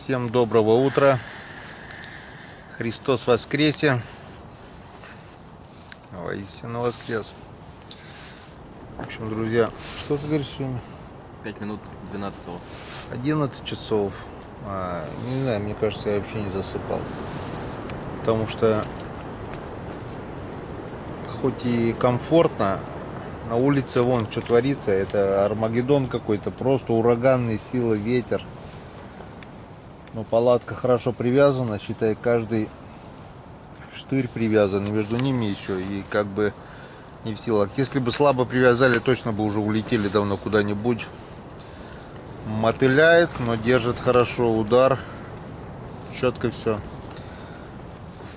Всем доброго утра. Христос воскресе. Воистину воскрес. В общем, друзья, что ты говоришь сегодня? 5 минут 12. 11 часов. Не знаю, мне кажется, я вообще не засыпал. Потому что хоть и комфортно, на улице вон что творится. Это Армагеддон какой-то. Просто ураганные силы, ветер. Но палатка хорошо привязана, считай, каждый штырь привязан, и между ними еще, и как бы не в силах. Если бы слабо привязали, точно бы уже улетели давно куда-нибудь. Мотыляет, но держит хорошо удар. Четко все.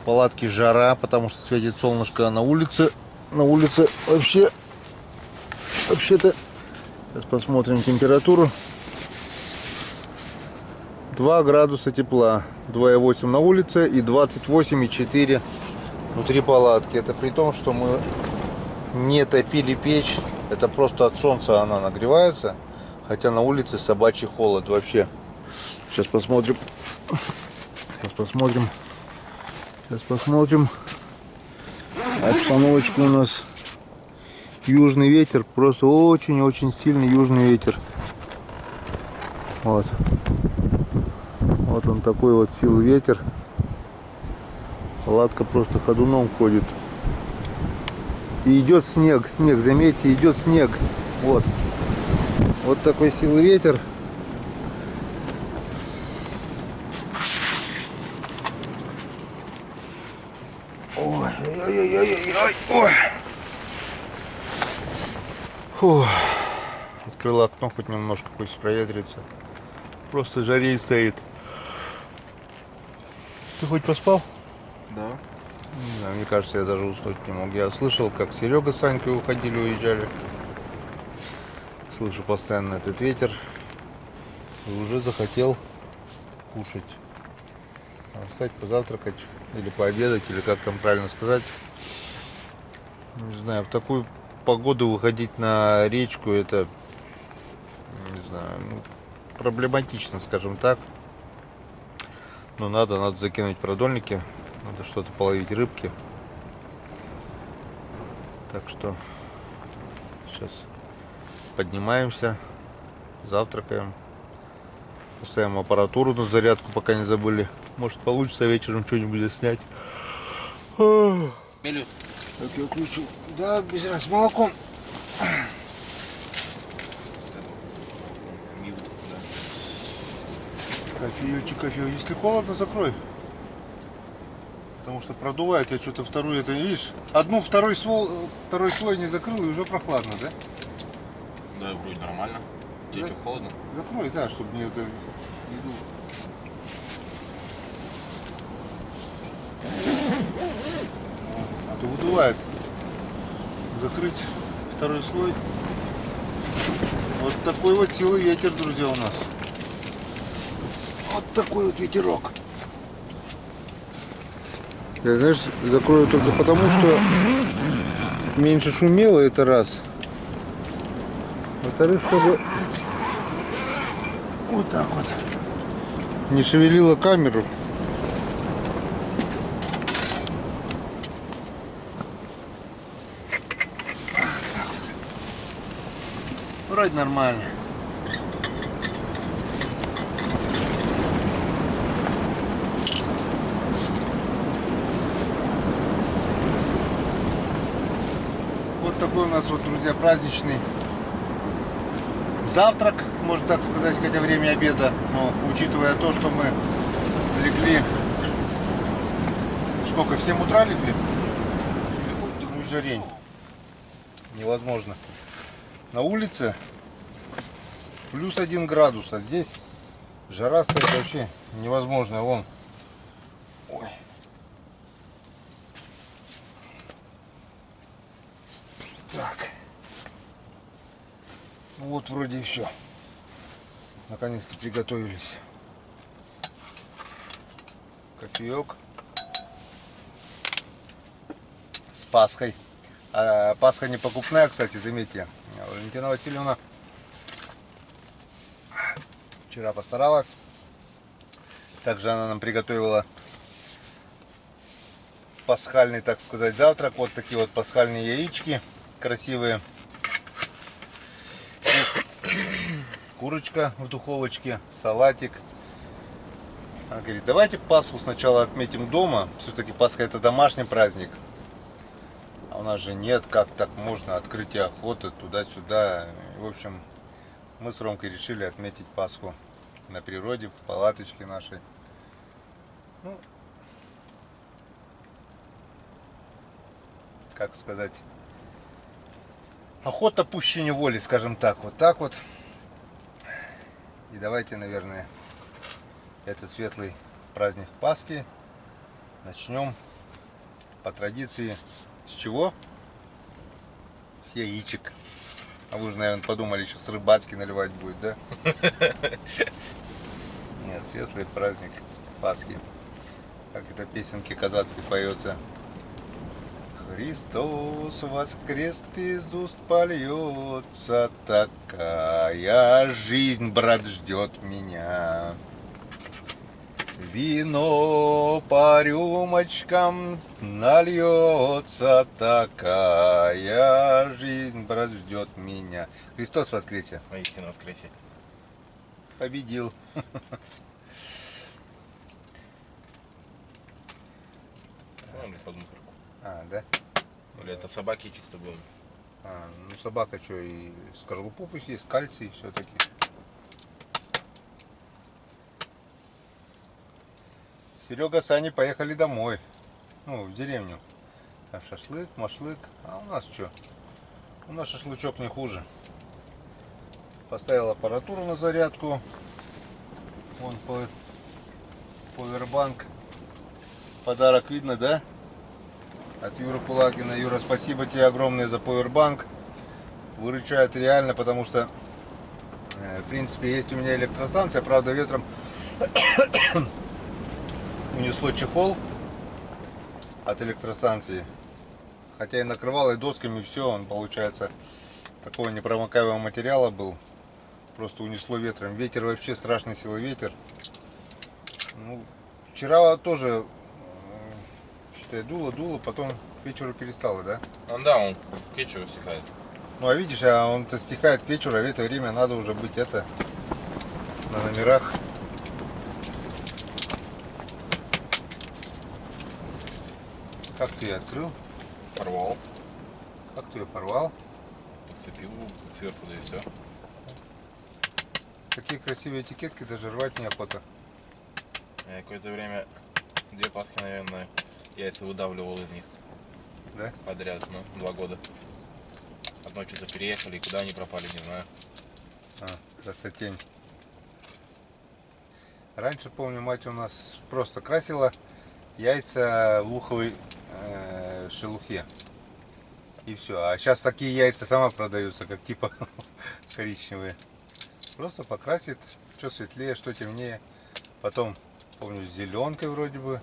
В палатке жара, потому что светит солнышко, а на улице вообще, вообще-то, сейчас посмотрим температуру. 2 градуса тепла, 2,8 на улице и 28,4 внутри палатки. Это при том, что мы не топили печь, это просто от солнца она нагревается, хотя на улице собачий холод вообще. Сейчас посмотрим. Обстановочка у нас. Южный ветер, просто очень-очень сильный южный ветер. Вот. Вот он такой вот силы ветер. Палатка просто ходуном ходит. И идет снег, заметьте, идет снег. Вот. Вот такой силы ветер. Ой. Фух. Открыла окно, хоть немножко пусть проветрится. Просто жарей стоит. Ты хоть поспал? Да. Не знаю, мне кажется, я даже уснуть не мог. Я слышал, как Серега с Санькой уходили, уезжали. Слышу постоянно этот ветер. И уже захотел кушать. Встать, позавтракать. Или пообедать, или как там правильно сказать. Не знаю, в такую погоду выходить на речку, это, не знаю, проблематично, скажем так. Но надо закинуть продольники. Надо что-то половить, рыбки. Так что сейчас поднимаемся, завтракаем, поставим аппаратуру на зарядку, пока не забыли. Может, получится вечером что-нибудь снять. Мелю. Так, я включу. Да, без разницы, с молоком. Кофеечек. Если холодно, закрой. Потому что продувает, я что-то вторую, это не видишь? Второй слой не закрыл, и уже прохладно, да? Да, вроде нормально. Тебе что, холодно? Закрой, да, чтобы мне это не дуло. А то выдувает. Закрыть второй слой. Вот такой вот силы ветер, друзья, у нас. Вот такой вот ветерок. Я, знаешь, закрою только потому, что меньше шумело, это раз. Во-вторых, чтобы вот так вот не шевелила камеру. Так вот. Вроде нормально. Вот такой у нас, вот, друзья, праздничный завтрак, можно так сказать, хотя время обеда, но учитывая то, что мы легли, сколько, в 7 утра легли? Ну, жарень. Невозможно. На улице плюс 1 градус, а здесь жара стоит вообще невозможно. Вон. Ой. Так. Вот вроде и все. Наконец-то приготовились. Кофеек. С Пасхой. Пасха не покупная, кстати, заметьте. Валентина Васильевна вчера постаралась. Также она нам приготовила пасхальный, так сказать, завтрак. Вот такие вот пасхальные яички красивые. Курочка в духовочке, салатик. Она говорит, давайте Пасху сначала отметим дома. Все-таки Пасха это домашний праздник. А у нас же нет, как так можно, открытие охоты туда-сюда. В общем, мы с Ромкой решили отметить Пасху на природе, в палаточке нашей. Ну, как сказать, охота пуще неволи, скажем так. Вот так вот. И давайте, наверное, этот светлый праздник Пасхи начнем по традиции с чего? С яичек. А вы уже, наверное, подумали, сейчас рыбацкий наливать будет, да? Нет, светлый праздник Пасхи. Как это песенки казацкой поется. Христос воскрес, из уст польется, такая жизнь, брат, ждет меня. Вино по рюмочкам нальется, такая жизнь, брат, ждет меня. Христос воскресе. Воистину воскресе. Победил. Вон под мусорку. А, да? Или это собаки чисто было? А, ну собака что, и скорлупу пусть есть, кальций все-таки. Серега с Аней поехали домой. Ну, в деревню. Там шашлык, машлык. А у нас что? У нас шашлычок не хуже. Поставил аппаратуру на зарядку. Вон повербанк. Подарок видно, да? От Юры Кулагина. Юра, спасибо тебе огромное за повербанк. Выручает реально, потому что в принципе есть у меня электростанция, правда ветром унесло чехол от электростанции. Хотя и накрывал и досками, все, он получается такого непромокаемого материала был. Просто унесло ветром. Ветер вообще страшной силы ветер. Ну, вчера тоже, считай, дуло, потом к вечеру перестало, да? А, да, он к вечеру стихает. Ну а видишь, он-то стихает к вечеру, а в это время надо уже быть на номерах. Как ты ее открыл? Порвал. Как ты ее порвал? Подцепил сверху, да и все. Какие красивые этикетки, даже рвать неохота. Я какое-то время, 2 Пасхи, наверное, яйца выдавливал из них. Да? Подряд, 2 года. Одной что-то переехали, и куда они пропали, не знаю. Красотень. Раньше, помню, мать у нас просто красила яйца в луховой шелухе. И все. А сейчас такие яйца сама продаются, как типа коричневые. Просто покрасит, что светлее, что темнее. Потом, помню, с зеленкой вроде бы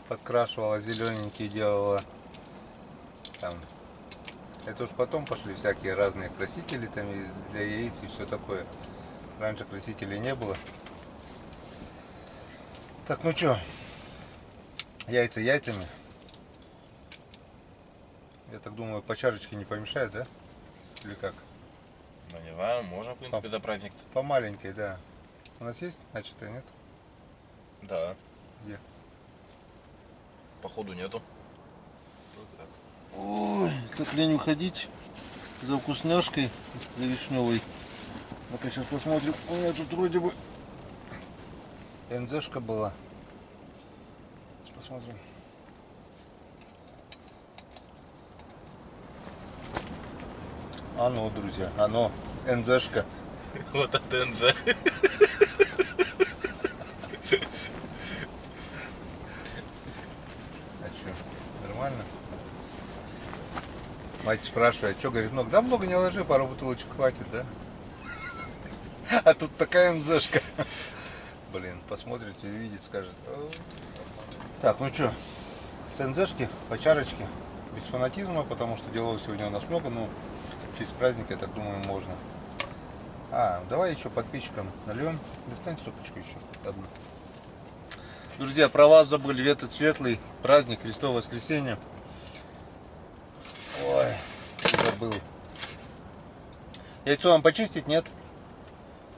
подкрашивала, зелененькие делала. Там. Это уж потом пошли всякие разные красители там и для яиц и все такое. Раньше красителей не было. Так, ну что, яйца яйцами. Я так думаю, по чашечке не помешает, да? Или как? Ну, не знаю, можно, в принципе, за праздник-то. По маленькой, да. У нас есть, значит, и нет? Да. Где? Походу нету. Вот так. Ой, как лень уходить за вкусняшкой, за вишневой. Ну-ка сейчас посмотрим. У меня тут вроде бы НЗшка была. Сейчас посмотрим. Оно, друзья, оно, НЗшка. Вот это НЗ. А что, нормально? Мать спрашивает, что, говорит, много? Да много не ложи, пару бутылочек хватит, да? А тут такая НЗшка. Блин, посмотрит и увидит, скажет. Так, ну что, с НЗшки по чарочке, без фанатизма, потому что делов сегодня у нас много, но в честь праздника, я так думаю, можно. Давай еще подписчикам нальем. Достань стопочку еще одну. Друзья, про вас забыли. В этот светлый праздник Христово воскресенье. Ой, забыл. Яйцо вам почистить, нет?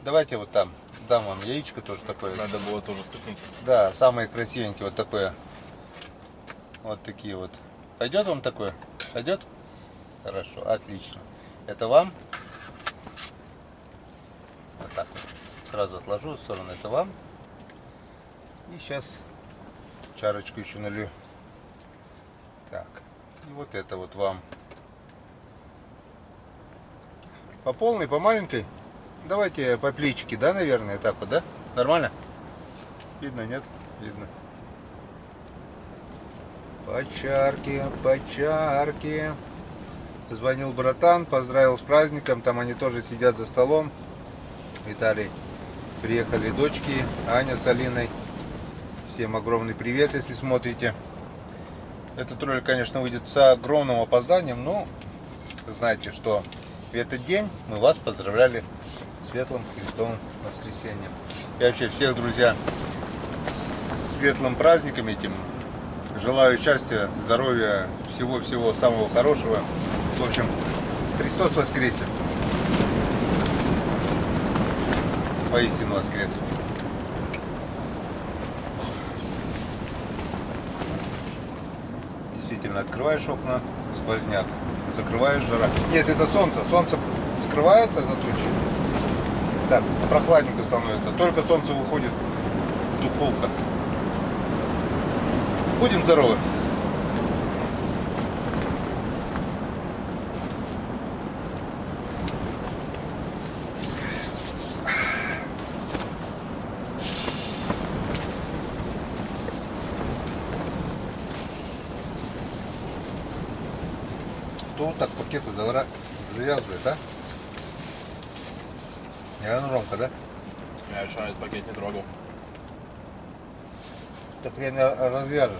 Давайте вот там. Дам вам яичко тоже такое. Надо было тоже стукнуться. Да, самые красивенькие. Вот такое. Вот такие вот. Пойдет вам такое? Пойдет? Хорошо, отлично. Это вам. Вот так вот. Сразу отложу в сторону. Это вам. И сейчас чарочку еще налью. Так. И вот это вот вам. По полной, по маленькой. Давайте по плечике, да, наверное, так вот, да? Нормально? Видно, нет? Видно. По чарке, по чарке. Звонил братан, поздравил с праздником. Там они тоже сидят за столом. Виталий. Приехали дочки, Аня с Алиной. Всем огромный привет, если смотрите. Этот ролик, конечно, выйдет с огромным опозданием, но знайте, что в этот день мы вас поздравляли с светлым Христовым воскресеньем. И вообще всех, друзья, с светлым праздником этим. Желаю счастья, здоровья, всего-всего самого хорошего. В общем, Христос воскресе. Поистину воскрес. Действительно, открываешь окна, сквозняк. Закрываешь, жара. Нет, это солнце. Солнце скрывается за тучей. Так, прохладненько становится. Только солнце выходит, духовка. Будем здоровы. Кто вот так пакеты завязывает, а? Я Ромка, да? Я еще этот пакет не трогал. Так хрен развяжешь.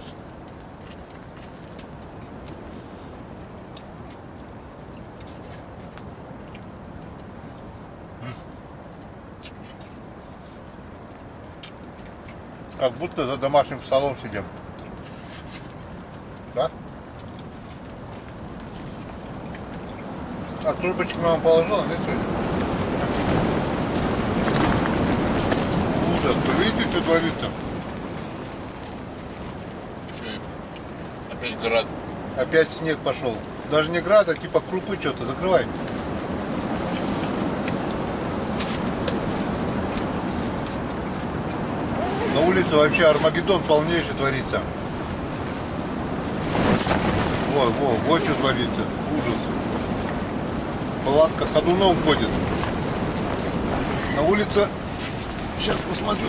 Как будто за домашним столом сидим. Да? А трубочки мама положила, нет, сегодня? Ужас, вы видите, что творится? Опять град. Опять снег пошел. Даже не град, а типа крупы что-то. Закрывай. На улице вообще Армагеддон полнейший творится. Вот что творится. Ужас. Палатка ходуном ходит. На улице, сейчас посмотрю,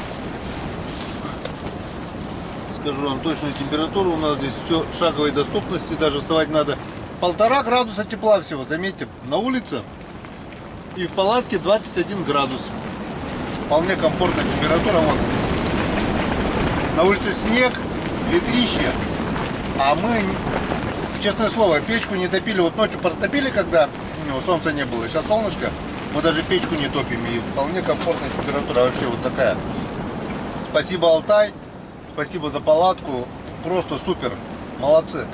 скажу вам точную температуру. У нас здесь все шаговой доступности, даже вставать надо. 1,5 градуса тепла всего, заметьте, на улице. И в палатке 21 градус. Вполне комфортная температура. Вот. На улице снег, ветрище. А мы, честное слово, печку не топили. Вот ночью протопили, когда солнца не было. Сейчас солнышко. Мы даже печку не топим. И вполне комфортная температура. Вообще вот такая. Спасибо, Алтай. Спасибо за палатку. Просто супер. Молодцы.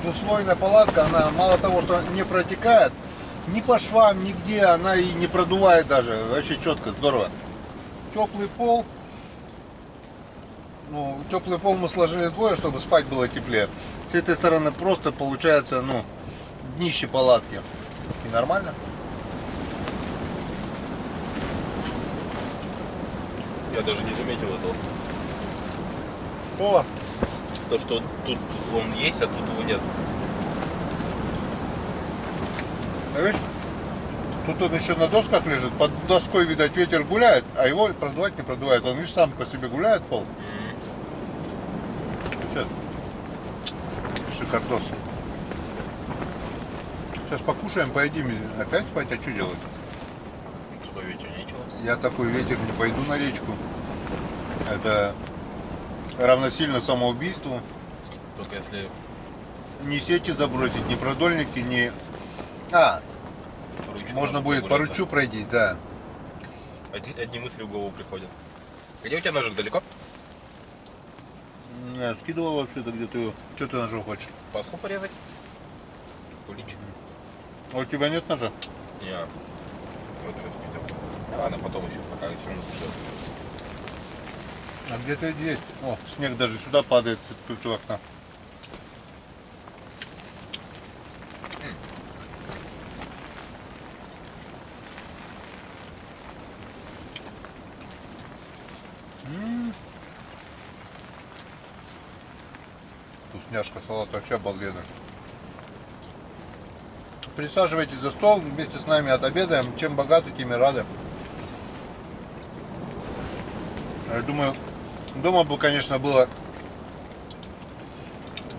Двухслойная палатка, она мало того, что не протекает, ни по швам, нигде, она и не продувает даже. Вообще четко, здорово. Теплый пол. Ну, теплый пол мы сложили вдвое, чтобы спать было теплее. С этой стороны просто получается, ну, днище палатки. И нормально. Я даже не заметил этого. О! То, что тут он есть, а тут его нет. А видишь, тут он еще на досках лежит. Под доской, видать, ветер гуляет, а его продувать не продувает. Он, видишь, сам по себе гуляет пол. Сейчас. Шикардос. Сейчас покушаем, поедим. Опять спать, а что делать? Такой ветер нечего. Я такой ветер не пойду на речку. Это равносильно самоубийству. Только если Ни сети забросить, ни продольники, ни... ручку можно будет по прогуляться. ручью пройтись, да. Одни мысли в голову приходят. Где у тебя ножик, далеко? Я скидывал вообще-то где-то ее. Что ты ножом хочешь? Пасху порезать? Куличик. А у тебя нет ножа? Не, вот это спидел. Ладно, потом еще, пока все напишет. А где-то есть. О, снег даже сюда падает тут у окна. Вкусняшка, салат вообще обалденный. Присаживайтесь за стол, вместе с нами отобедаем. Чем богаты, тем и рады. Я думаю, дома бы, конечно, было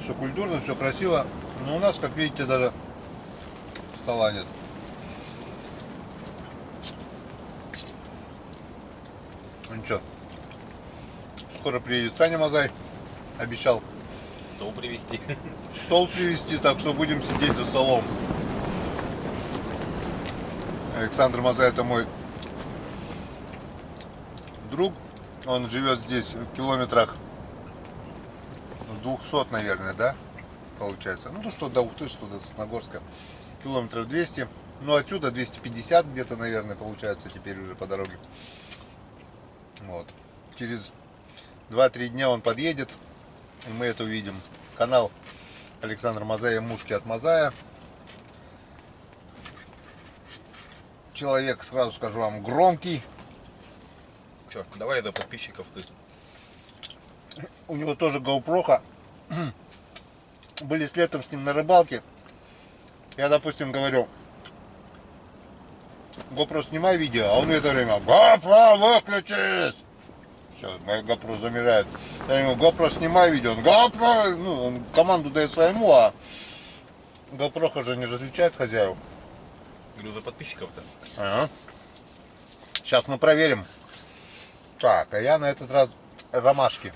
все культурно, все красиво. Но у нас, как видите, даже стола нет. Ну ничего. Скоро приедет Саня Мазай. Обещал Стол привезти. стол привезти, так что будем сидеть за столом. Александр Мазай — это мой друг. Он живет здесь в километрах 200, наверное, да? Получается. Ну, что до Ухты, что до Сосногорска. Километров 200. Ну, отсюда 250 где-то, наверное, получается теперь уже по дороге. Вот. Через 2-3 дня он подъедет, и мы это увидим. Канал Александра Мазая, Мушки от Мазая. Человек, сразу скажу вам, громкий. Че, давай до подписчиков ты. У него тоже GoPro. Были с летом с ним на рыбалке. Я, допустим, говорю: GoPro, снимай видео, а он в это время: GoPro, выключись! Все, моя GoPro замирает. Я ему: GoPro, снимай видео. Он: GoPro, ну, он команду дает своему, а GoPro же не различает хозяев. Говорю, за подписчиков-то. Ага. Сейчас мы проверим. Так, а я на этот раз ромашки.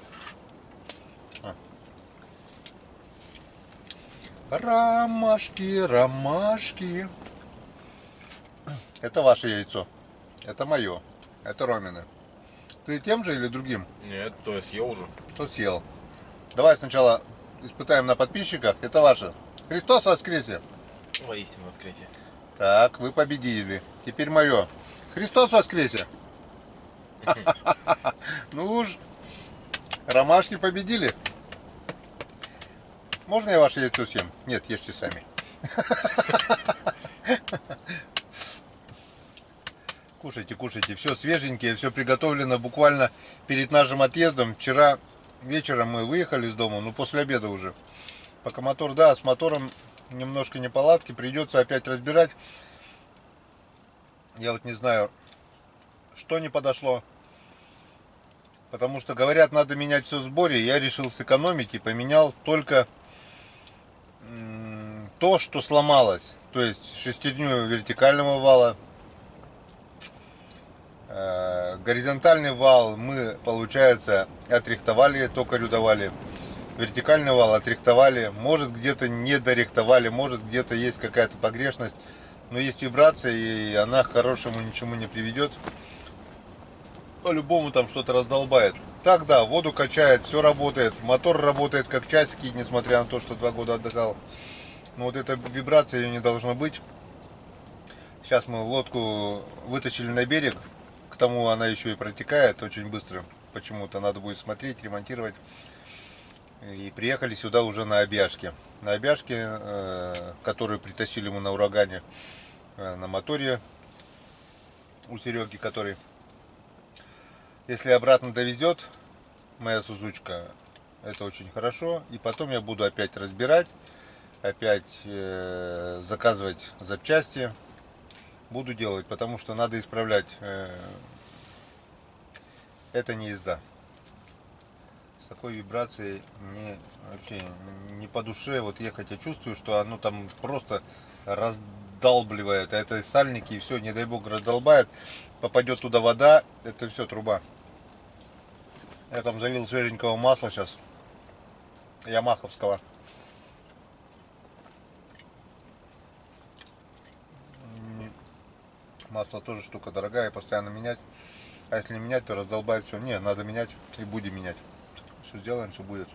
Ромашки, ромашки. Это ваше яйцо. Это мое. Это Ромины. Ты тем же или другим? Нет, то есть я уже. Кто съел? Давай сначала испытаем на подписчиках. Это ваше. Христос воскресе! Воистину воскресенье. Так, вы победили. Теперь мое. Христос воскресе! Ну уж. Ромашки победили. Можно я ваше яйцо съем? Нет, ешьте сами. Кушайте, кушайте. Все свеженькие, все приготовлено буквально перед нашим отъездом. Вчера вечером мы выехали из дома, ну после обеда уже. Пока мотор, да, с мотором немножко неполадки, придется опять разбирать. Я вот не знаю, что не подошло. Потому что говорят, надо менять все в сборе. Я решил сэкономить и поменял только то, что сломалось. То есть шестерню вертикального вала. Горизонтальный вал мы, получается, отрихтовали, токарю давали. Вертикальный вал отрихтовали. Может, где-то не дорихтовали, может, где-то есть какая-то погрешность. Но есть вибрация, и она к хорошему ничему не приведет. По-любому там что-то раздолбает. Так, да, воду качает, все работает. Мотор работает как часики, несмотря на то, что 2 года отдыхал. Но вот эта вибрация, ее не должно быть. Сейчас мы лодку вытащили на берег. К тому она еще и протекает очень быстро. Почему-то надо будет смотреть, ремонтировать. И приехали сюда уже на обяжке. На обяжке, которую притащили мы на урагане, на моторе у Сереги, который, если обратно довезет моя Сузучка, это очень хорошо. И потом я буду опять разбирать, опять заказывать запчасти. Буду делать, потому что надо исправлять. Это не езда. С такой вибрацией мне вообще не по душе вот ехать. Я чувствую, что оно там просто раздалбливает. А это сальники, и все, не дай бог, раздолбает. Попадет туда вода, это все труба. Я там залил свеженького масла сейчас. Ямаховского. Масло тоже штука дорогая, постоянно менять. А если не менять, то раздолбает все. Не, надо менять и будем менять. Все сделаем, все будет.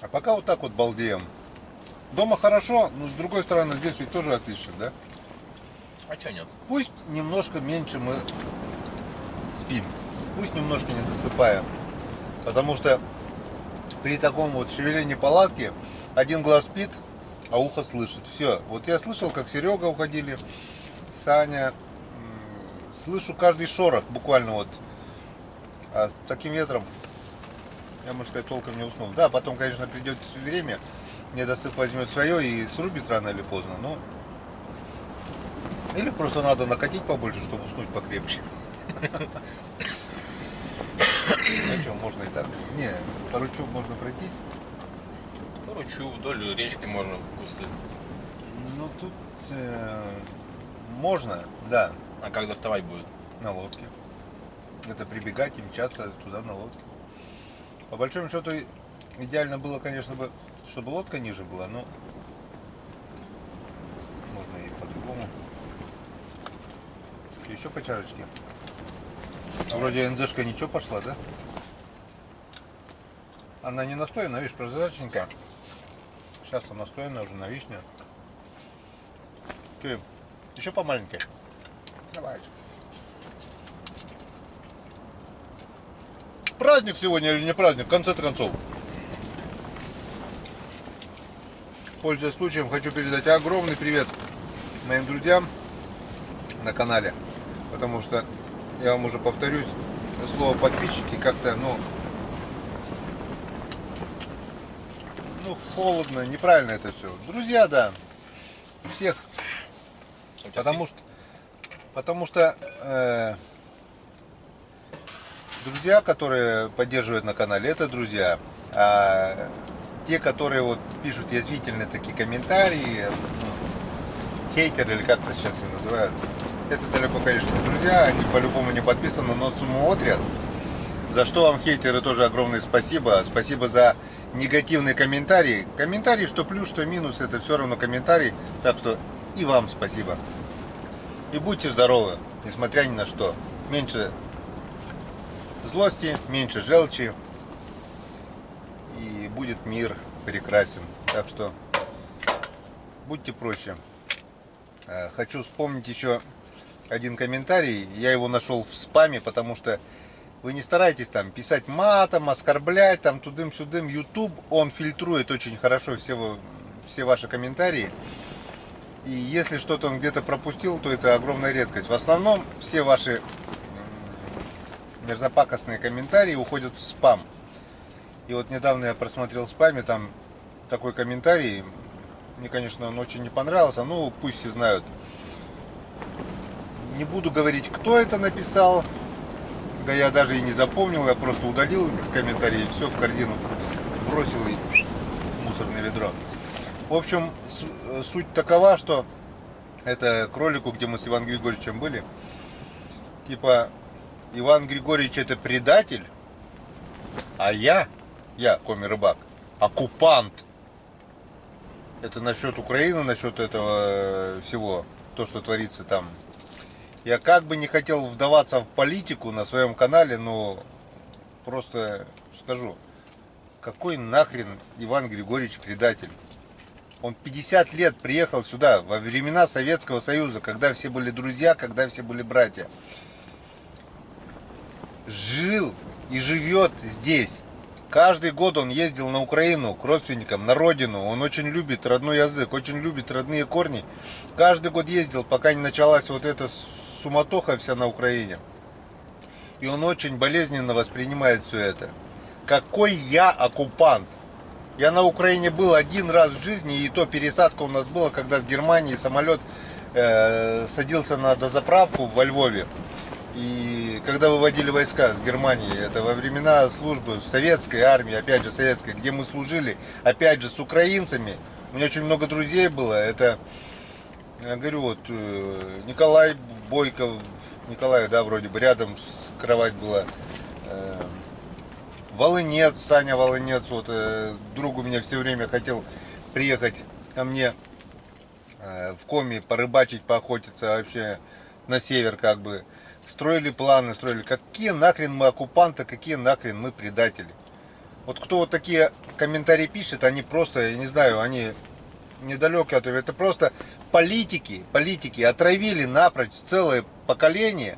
А пока вот так вот балдеем. Дома хорошо, но с другой стороны здесь ведь тоже отлично, да? А чё нет? Пусть немножко меньше мы спим, пусть немножко не досыпаем, потому что при таком вот шевелении палатки один глаз спит, а ухо слышит. Все. Вот я слышал, как Серега уходили, Саня, слышу каждый шорох буквально вот. А с таким ветром я, можно сказать, толком не уснул. Да, потом, конечно, придет время, недосып возьмет свое и срубит рано или поздно. Но или просто надо накатить побольше, чтобы уснуть покрепче. Ну что, можно и так. Не, по ручью можно пройтись. Поручу, вдоль речки можно вкусить. Ну тут можно, да, А как доставать будет? на лодке. Это прибегать и мчаться туда на лодке. По большому счету идеально было, конечно, бы, чтобы лодка ниже была, но можно и по-другому. Еще по чарочке. Вроде НЗшка ничего пошла, да? Она не настоянная, видишь, прозрачненькая. Сейчас-то настоянная уже на вишню. Ты еще по маленькой. Давай. Праздник сегодня или не праздник, в конце концов. Пользуясь случаем, хочу передать огромный привет моим друзьям на канале. Потому что, я вам уже повторюсь, слово подписчики как-то, ну, холодно, неправильно это все. Друзья, да, всех. Потому что друзья, которые поддерживают на канале, это друзья. А те, которые вот пишут язвительные такие комментарии, хейтеры или как-то сейчас их называют, это далеко, конечно, не друзья, они по-любому не подписаны, но смотрят. За что вам, хейтеры, тоже огромное спасибо. Спасибо за негативные комментарии. Комментарии, что плюс, что минус, это все равно комментарий. Так что и вам спасибо. И будьте здоровы, несмотря ни на что. Меньше злости, меньше желчи. И будет мир прекрасен. Так что будьте проще. Хочу вспомнить еще один комментарий. Я его нашел в спаме, потому что вы не старайтесь там писать матом, оскорблять, там тудым-сюдым. YouTube, он фильтрует очень хорошо все ваши комментарии. И если что-то он где-то пропустил, то это огромная редкость. В основном все ваши мерзопакостные комментарии уходят в спам. И вот недавно я просмотрел в спаме, там такой комментарий. Мне, конечно, он очень не понравился. Ну, пусть все знают. Не буду говорить, кто это написал. Да я даже и не запомнил, я просто удалил комментарий, все в корзину бросил и в мусорное ведро. В общем, суть такова, что это к ролику, где мы с Иваном Григорьевичем были. Типа, Иван Григорьевич это предатель, а я, Коми Рыбак, оккупант. Это насчет Украины, насчет этого всего, то, что творится там. Я как бы не хотел вдаваться в политику на своем канале, но просто скажу, какой нахрен Иван Григорьевич предатель? Он 50 лет приехал сюда, во времена Советского Союза, когда все были друзья, когда все были братья. Жил и живет здесь. Каждый год он ездил на Украину к родственникам, на родину. Он очень любит родной язык, очень любит родные корни. Каждый год ездил, пока не началась вот эта суматоха вся на Украине. И он очень болезненно воспринимает все это. Какой я оккупант? Я на Украине был один раз в жизни, и то пересадка у нас была, когда с Германии самолет садился на дозаправку во Львове. И когда выводили войска с Германии, это во времена службы в советской армии, опять же советской, где мы служили, опять же с украинцами. У меня очень много друзей было. Это, я говорю, вот Николай Бойков, Николай, да, вроде бы, рядом с кровать была. Волынец, Саня Волынец, вот друг у меня все время хотел приехать ко мне в Коми, порыбачить, поохотиться вообще на север как бы. строили планы, строили. Какие нахрен мы оккупанты, какие нахрен мы предатели. Вот кто вот такие комментарии пишет, они просто, я не знаю, они недалекие от этого. Это просто политики отравили напрочь целое поколение,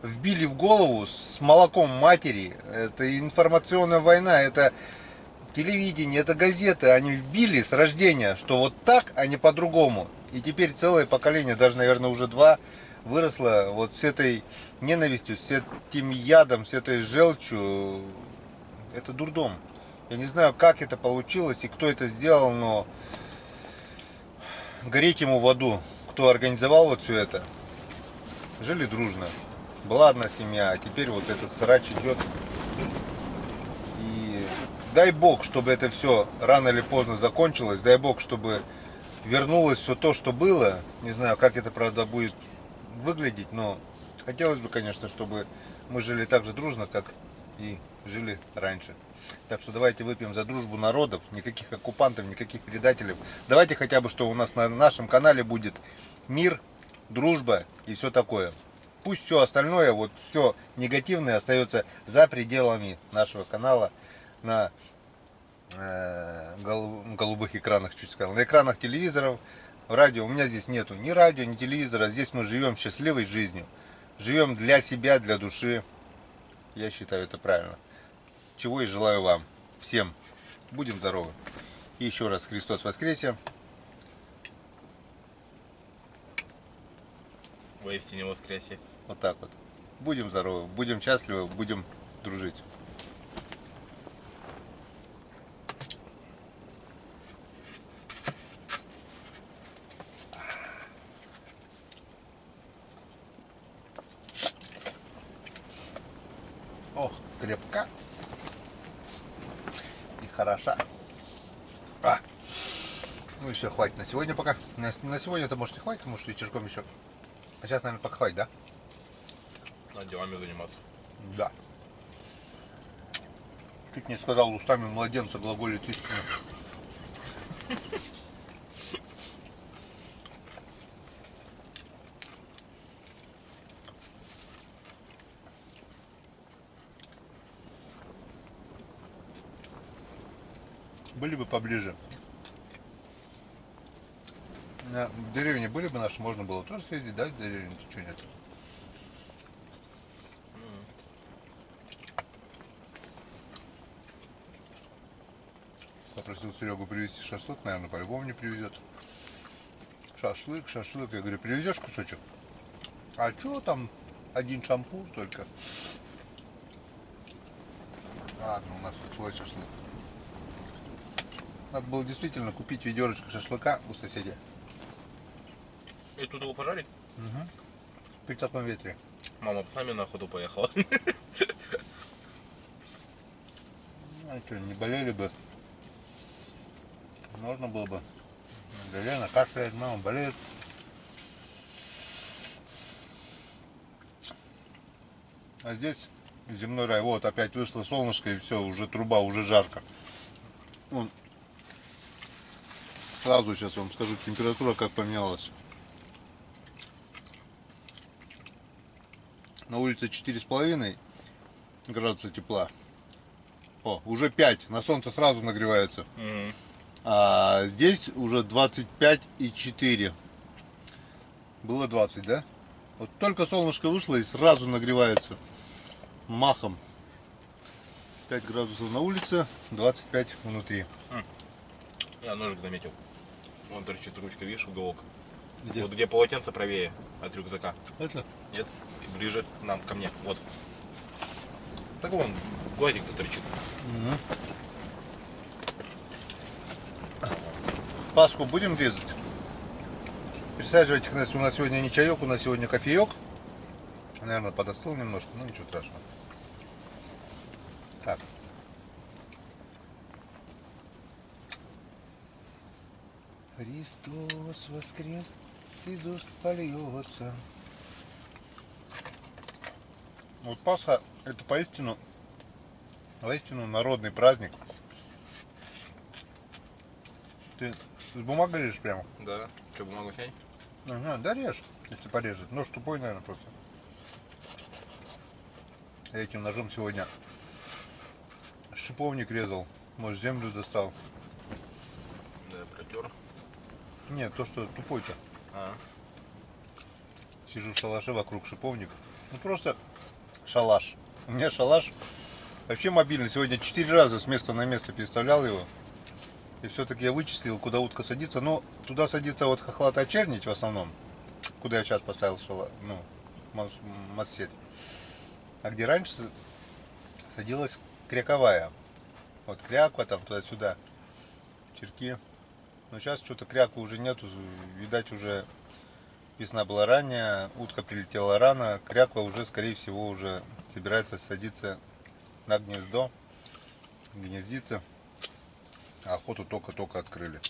вбили в голову с молоком матери. Это информационная война, это телевидение, это газеты. Они вбили с рождения, что вот так, а не по-другому. И теперь целое поколение, даже, наверное, уже два, выросло вот с этой ненавистью, с этим ядом, с этой желчью. Это дурдом. Я не знаю, как это получилось и кто это сделал, но гореть ему в аду. Кто организовал вот все это. Жили дружно. Была одна семья, а теперь вот этот срач идет. И дай бог, чтобы это все рано или поздно закончилось. Дай бог, чтобы вернулось все то, что было. Не знаю, как это, правда, будет выглядеть, но хотелось бы, конечно, чтобы мы жили так же дружно, как и жили раньше. Так что давайте выпьем за дружбу народов, никаких оккупантов, никаких предателей. Давайте хотя бы, что у нас на нашем канале будет мир, дружба и все такое. Пусть все остальное, вот все негативное остается за пределами нашего канала на голубых экранах, чуть сказал, на экранах телевизоров, радио. У меня здесь нету ни радио, ни телевизора. Здесь мы живем счастливой жизнью. Живем для себя, для души. Я считаю, это правильно. Чего и желаю вам. Всем. Будем здоровы. И еще раз Христос воскресе. Воистине воскресе. Вот так вот. Будем здоровы, будем счастливы, будем дружить. Ох, крепка и хороша. Ну и все, хватит на сегодня пока. На сегодня это может и хватит, может вечерком еще. А сейчас, наверное, пока хватит, да? Надо делами заниматься. Да. Чуть не сказал, устами младенца глаголит истину. Были бы поближе. В деревне были бы наши, можно было тоже съездить, да, в деревне, ничего нет. Попросил Серегу привезти шашлык, наверное, по-любому не привезет. Шашлык. Я говорю, привезешь кусочек? А что там? Один шампур только. Ладно, у нас тут свой шашлык. Надо было действительно купить ведерочку шашлыка у соседей. И тут его пожарить? Угу. При таком ветре. Мама с нами на охоту поехала. А что, не болели бы? Можно было бы. Галена кашляет, мама болеет. А здесь земной рай. Вот опять вышло солнышко и все, уже труба, уже жарко. Вон. Сразу сейчас вам скажу, температура как поменялась. На улице 4,5 градуса тепла. О, уже 5. На солнце сразу нагревается. А здесь уже 25,4. Было 20, да? Вот только солнышко вышло и сразу нагревается. Махом. 5 градусов на улице, 25 внутри. Я ножик заметил. Вон торчит ручка, видишь, уголок. Где? Вот где полотенце правее от рюкзака. Это? Нет, и ближе к нам, ко мне. Вот. Так вон, гладик-то торчит. Пасху будем резать? Присаживайтесь, у нас сегодня не чаек, у нас сегодня кофеек. Наверное, подостыл немножко, но ничего страшного. Так. Христос воскрес, и дождь польется. Вот Пасха — это воистину народный праздник. Ты с бумагой режешь прямо? Да. Что, бумагу снять? Ага, да режь, если порежет. Нож тупой, наверное, просто. Я этим ножом сегодня шиповник резал. Может, землю достал. Да, протер. Нет, то, что тупой-то. А, Сижу в шалаше, вокруг шиповник. Ну просто шалаш. У меня шалаш вообще мобильный. Сегодня 4 раза с места на место переставлял его. И все-таки я вычислил, куда утка садится. Но туда садится вот хохлатая чернить в основном. Куда я сейчас поставил моссеть. А где раньше садилась кряковая. Вот кряква там туда-сюда. Черки. Но сейчас что-то кряквы уже нету. Видать, уже весна была ранняя, утка прилетела рано. Кряква уже, скорее всего, уже собирается садиться на гнездо. Гнездится. А охоту только-только открыли.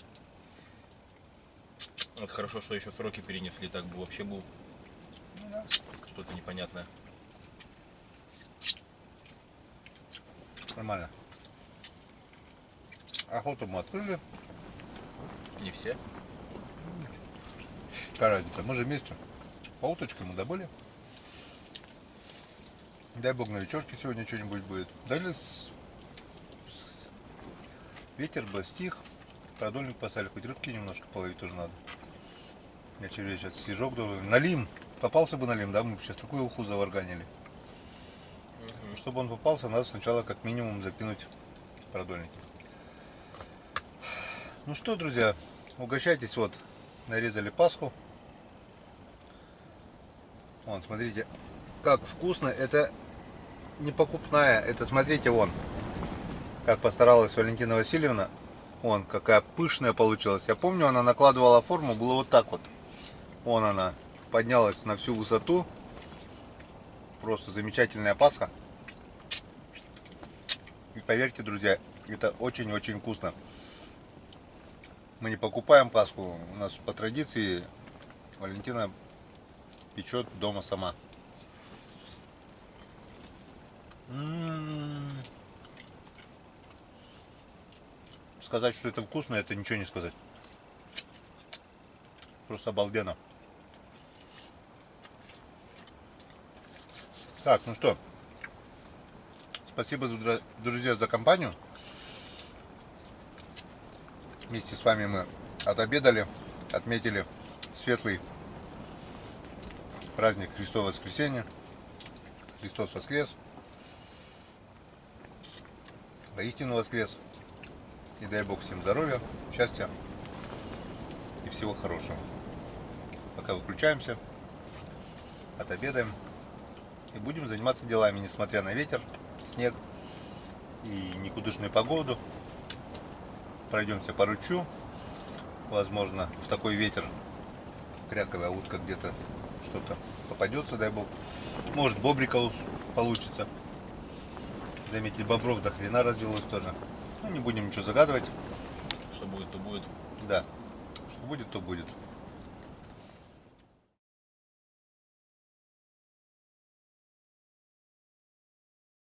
вот хорошо, что еще сроки перенесли, так бы вообще был что-то непонятное. Нормально. Охоту мы открыли. Не все. Какая разница? Мы же вместе. По уточкам мы добыли. Дай бог на вечерке сегодня что-нибудь будет. Дали ветер бы стих. Продольник поставили, хоть рыбки немножко половить тоже надо. Я червей сейчас снежок должен. Налим. Попался бы налим, да? Мы бы сейчас такую уху заварганили. Чтобы он попался, надо сначала как минимум закинуть продольники. Ну что, друзья, угощайтесь. Вот, нарезали пасху. Вон, смотрите, как вкусно. Это не покупная, это, смотрите, вон, как постаралась Валентина Васильевна. Вон, какая пышная получилась. Я помню, она накладывала форму, было вот так вот. Вон она поднялась на всю высоту. Просто замечательная пасха. И поверьте, друзья, это очень-очень вкусно. Мы не покупаем пасху. У нас по традиции Валентина печет дома сама. Сказать, что это вкусно, это ничего не сказать. Просто обалденно. Так, ну что, спасибо, друзья, за компанию. Вместе с вами мы отобедали, отметили светлый праздник Христова Воскресения. Христос воскрес. Воистину воскрес. И дай Бог всем здоровья, счастья и всего хорошего. Пока выключаемся, отобедаем и будем заниматься делами, несмотря на ветер, снег и никудышную погоду. Пройдемся по ручью. Возможно, в такой ветер кряковая утка где-то что-то попадется, дай Бог. Может, бобрика получится. Заметили, бобров до хрена развелось тоже. Ну, не будем ничего загадывать. Что будет, то будет. Да, что будет, то будет.